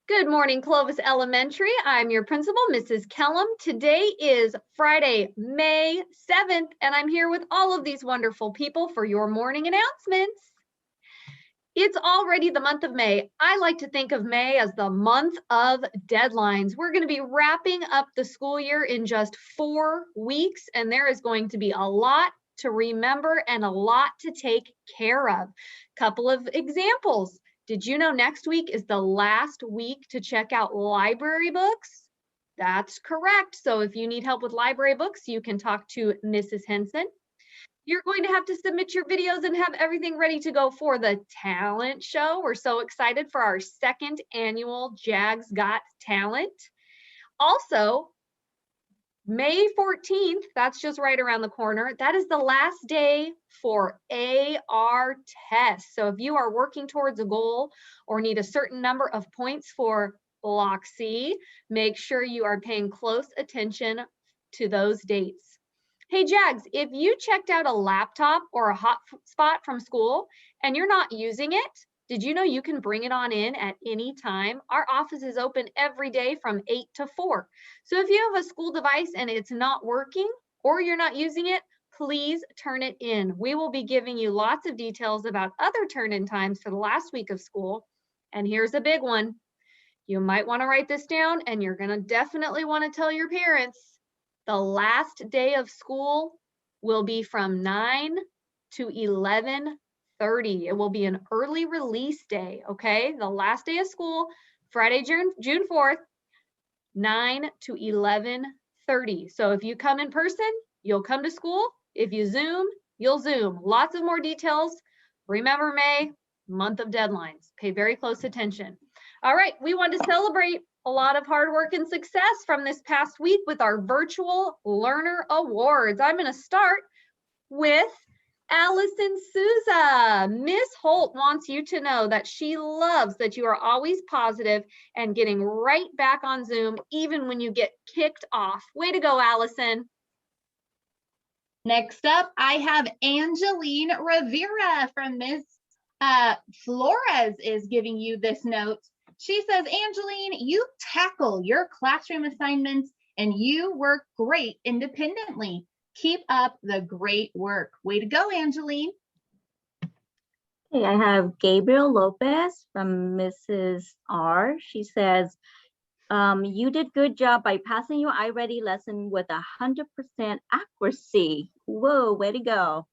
Good morning, Clovis Elementary. I'm your principal, Mrs. Kellum. Today is Friday, May 7th, and I'm here with all of these wonderful people for your morning announcements. It's already the month of May. I like to think of May as the month of deadlines. We're going to be wrapping up the school year in just 4 weeks, and there is going to be a lot to remember and a lot to take care of. Couple of examples. Did you know next week is the last week to check out library books? That's correct. So if you need help with library books, you can talk to Mrs. Henson. You're going to have to submit your videos and have everything ready to go for the talent show. We're so excited for our second annual JAGS Got Talent. Also, May 14th, that's just right around the corner. That is the last day for AR tests. So if you are working towards a goal or need a certain number of points for Block C, make sure you are paying close attention to those dates. Hey, Jags, if you checked out a laptop or a hotspot from school and you're not using it, did you know you can bring it on in at any time? Our office is open every day from 8 to 4. So if you have a school device and it's not working or you're not using it, please turn it in. We will be giving you lots of details about other turn-in times for the last week of school. And here's a big one. You might want to write this down, and you're going to definitely want to tell your parents. The last day of school will be from 9 to 11:30. It will be an early release day, okay? The last day of school, Friday, June 4th, 9 to 11:30. So if you come in person, you'll come to school. If you Zoom, you'll Zoom. Lots of more details. Remember May, month of deadlines. Pay very close attention. All right, we want to celebrate a lot of hard work and success from this past week with our virtual learner awards. I'm going to start with Allison Souza. Miss Holt wants you to know that she loves that you are always positive and getting right back on Zoom, even when you get kicked off. Way to go, Allison. Next up, I have Angeline Rivera from Miss Flores is giving you this note. She says, Angeline, you tackle your classroom assignments and you work great independently. Keep up the great work. Way to go, Angeline. Okay, I have Gabriel Lopez from Mrs. R. She says, you did good job by passing your iReady lesson with 100% accuracy. Whoa, way to go.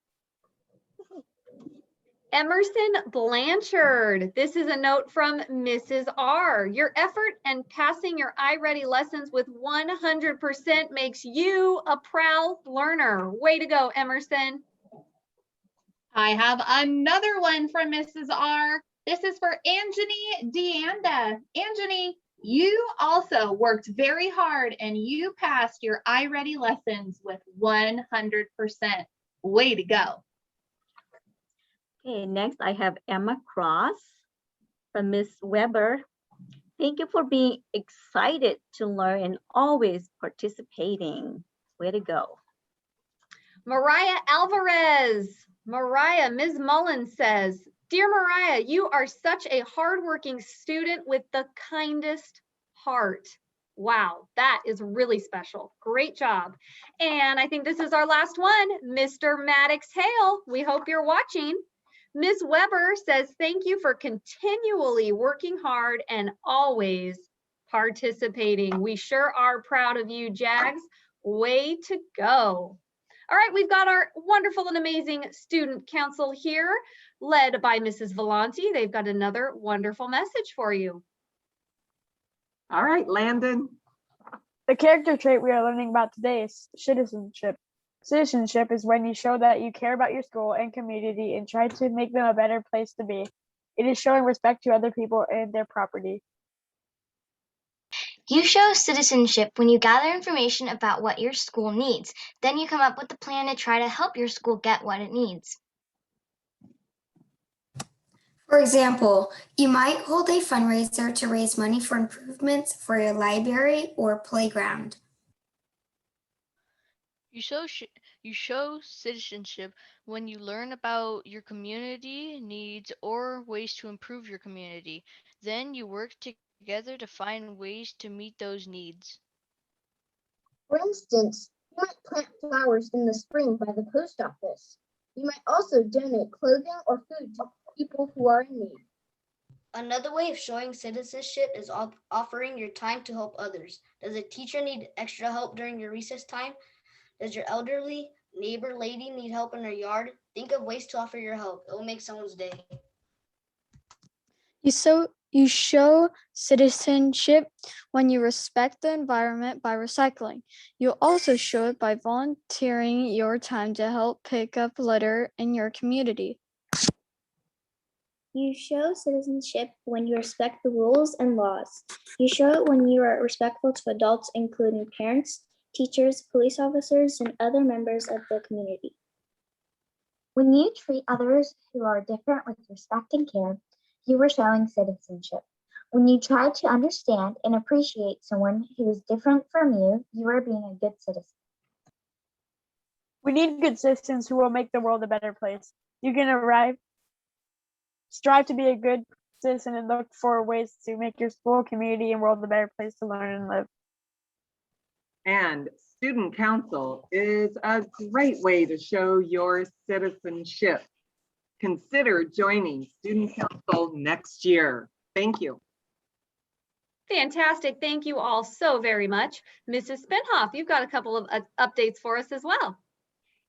Emerson Blanchard. This is a note from Mrs. R. Your effort and passing your iReady lessons with 100% makes you a proud learner. Way to go, Emerson. I have another one from Mrs. R. This is for Anjani Deanda. Anjani, you also worked very hard and you passed your iReady lessons with 100%. Way to go. Okay, next I have Emma Cross from Miss Weber. Thank you for being excited to learn and always participating. Way to go. Mariah Alvarez. Mariah, Ms. Mullins says, Dear Mariah, you are such a hardworking student with the kindest heart. Wow, that is really special. Great job. And I think this is our last one, Mr. Maddox Hale. We hope you're watching. Ms. Weber says, thank you for continually working hard and always participating. We sure are proud of you, Jags. Way to go. All right, we've got our wonderful and amazing student council here, led by Mrs. Vellante. They've got another wonderful message for you. All right, Landon. The character trait we are learning about today is citizenship. Citizenship is when you show that you care about your school and community and try to make them a better place to be. It is showing respect to other people and their property. You show citizenship when you gather information about what your school needs. Then you come up with a plan to try to help your school get what it needs. For example, you might hold a fundraiser to raise money for improvements for your library or playground. You show citizenship when you learn about your community needs or ways to improve your community. Then you work together to find ways to meet those needs. For instance, you might plant flowers in the spring by the post office. You might also donate clothing or food to people who are in need. Another way of showing citizenship is offering your time to help others. Does a teacher need extra help during your recess time? Does your elderly neighbor lady need help in her yard? Think of ways to offer your help. It will make someone's day. You show citizenship when you respect the environment by recycling. You also show it by volunteering your time to help pick up litter in your community. You show citizenship when you respect the rules and laws. You show it when you are respectful to adults, including parents, teachers, police officers, and other members of the community. When you treat others who are different with respect and care, you are showing citizenship. When you try to understand and appreciate someone who is different from you, you are being a good citizen. We need good citizens who will make the world a better place. You can strive to be a good citizen and look for ways to make your school, community, and world a better place to learn and live. And student council is a great way to show your citizenship. Consider joining student council next year. Thank you. Fantastic. Thank you all so very much. Mrs. Spinhoff, you've got a couple of updates for us as well.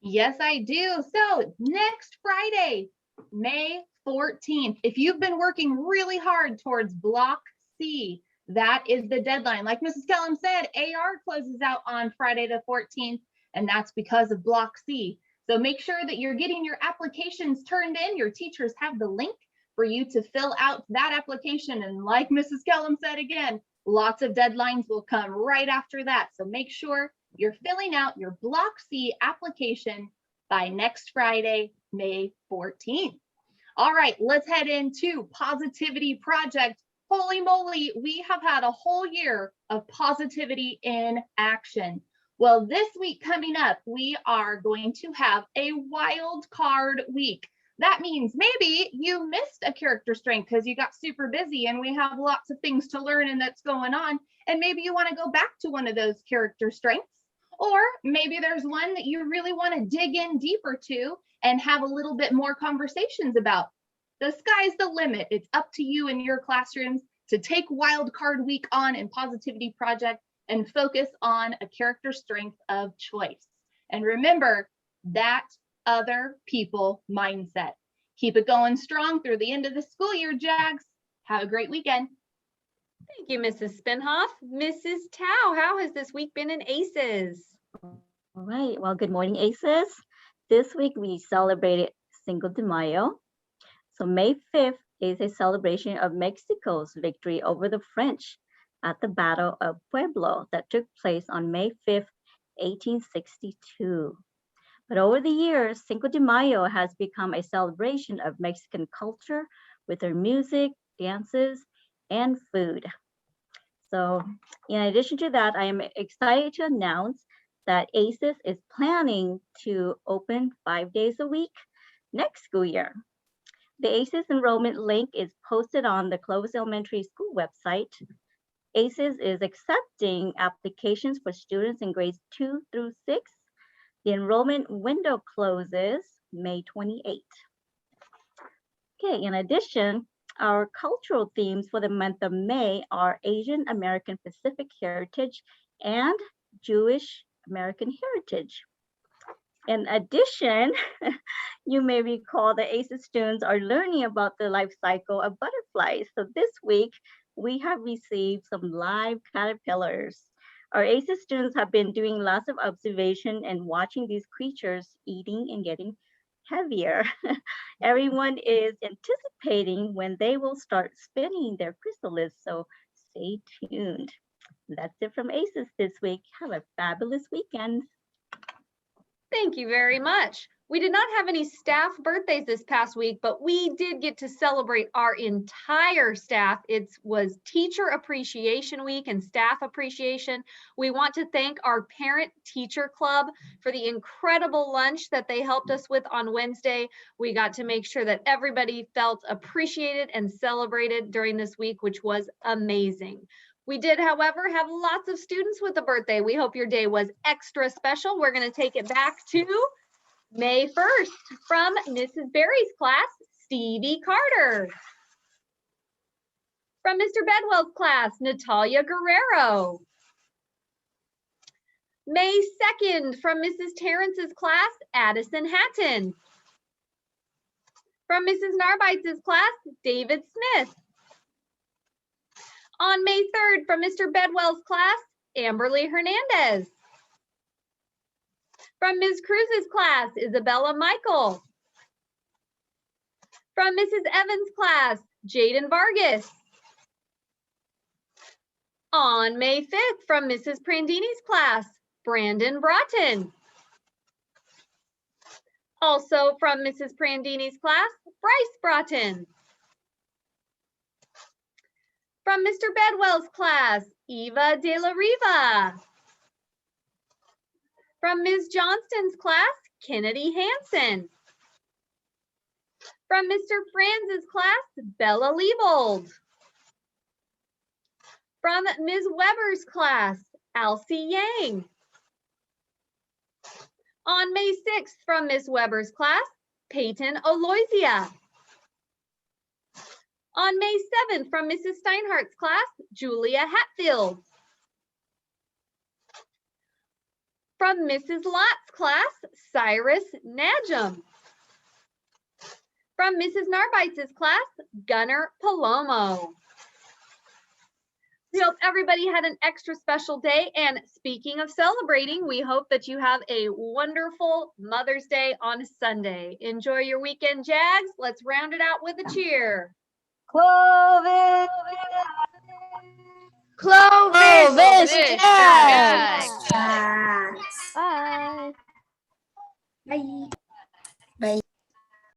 Yes, I do. So next Friday, May 14th, if you've been working really hard towards Block C, that is the deadline. Like Mrs. Kellum said, AR closes out on Friday the 14th, and that's because of Block C. So make sure that you're getting your applications turned in. Your teachers have the link for you to fill out that application. And like Mrs. Kellum said again, lots of deadlines will come right after that. So make sure you're filling out your Block C application by next Friday, May 14th. All right, let's head into Positivity Project. Holy moly, we have had a whole year of positivity in action. Well, this week coming up, we are going to have a wild card week. That means maybe you missed a character strength because you got super busy and we have lots of things to learn and that's going on. And maybe you want to go back to one of those character strengths. Or maybe there's one that you really want to dig in deeper to and have a little bit more conversations about. The sky's the limit. It's up to you in your classrooms to take Wild Card Week on in Positivity Project and focus on a character strength of choice. And remember that other people mindset. Keep it going strong through the end of the school year, Jags. Have a great weekend. Thank you, Mrs. Spinhoff. Mrs. Tao, how has this week been in ACES? All right. Well, good morning, ACES. This week we celebrated Cinco de Mayo. So May 5th is a celebration of Mexico's victory over the French at the Battle of Puebla that took place on May 5th, 1862. But over the years, Cinco de Mayo has become a celebration of Mexican culture with their music, dances, and food. So in addition to that, I am excited to announce that ACES is planning to open 5 days a week next school year. The ACES enrollment link is posted on the Clovis Elementary School website. ACES is accepting applications for students in grades 2 through 6. The enrollment window closes May 28th. Okay, in addition, our cultural themes for the month of May are Asian American Pacific Heritage and Jewish American Heritage. In addition, you may recall that ACES students are learning about the life cycle of butterflies. So this week, we have received some live caterpillars. Our ACES students have been doing lots of observation and watching these creatures eating and getting heavier. Everyone is anticipating when they will start spinning their chrysalis, so stay tuned. That's it from ACES this week. Have a fabulous weekend. Thank you very much. We did not have any staff birthdays this past week, but we did get to celebrate our entire staff. It was Teacher Appreciation Week and Staff Appreciation. We want to thank our Parent Teacher Club for the incredible lunch that they helped us with on Wednesday. We got to make sure that everybody felt appreciated and celebrated during this week, which was amazing. We did, however, have lots of students with a birthday. We hope your day was extra special. We're going to take it back to May 1st from Mrs. Berry's class, Stevie Carter. From Mr. Bedwell's class, Natalia Guerrero. May 2nd from Mrs. Terrence's class, Addison Hatton. From Mrs. Narbites' class, David Smith. On May 3rd from Mr. Bedwell's class, Amberly Hernandez. From Ms. Cruz's class, Isabella Michael. From Mrs. Evans' class, Jaden Vargas. On May 5th, from Mrs. Prandini's class, Brandon Broughton. Also from Mrs. Prandini's class, Bryce Broughton. From Mr. Bedwell's class, Eva De La Riva. From Ms. Johnston's class, Kennedy Hansen. From Mr. Franz's class, Bella Liebold. From Ms. Weber's class, Elsie Yang. On May 6th, from Ms. Weber's class, Peyton Aloysia. On May 7th, from Mrs. Steinhardt's class, Julia Hatfield. From Mrs. Lott's class, Cyrus Najum. From Mrs. Narbites' class, Gunnar Palomo. We hope everybody had an extra special day. And speaking of celebrating, we hope that you have a wonderful Mother's Day on Sunday. Enjoy your weekend, Jags. Let's round it out with a cheer. Clovis! Clovis Jags. Jags. Bye. Bye. Bye.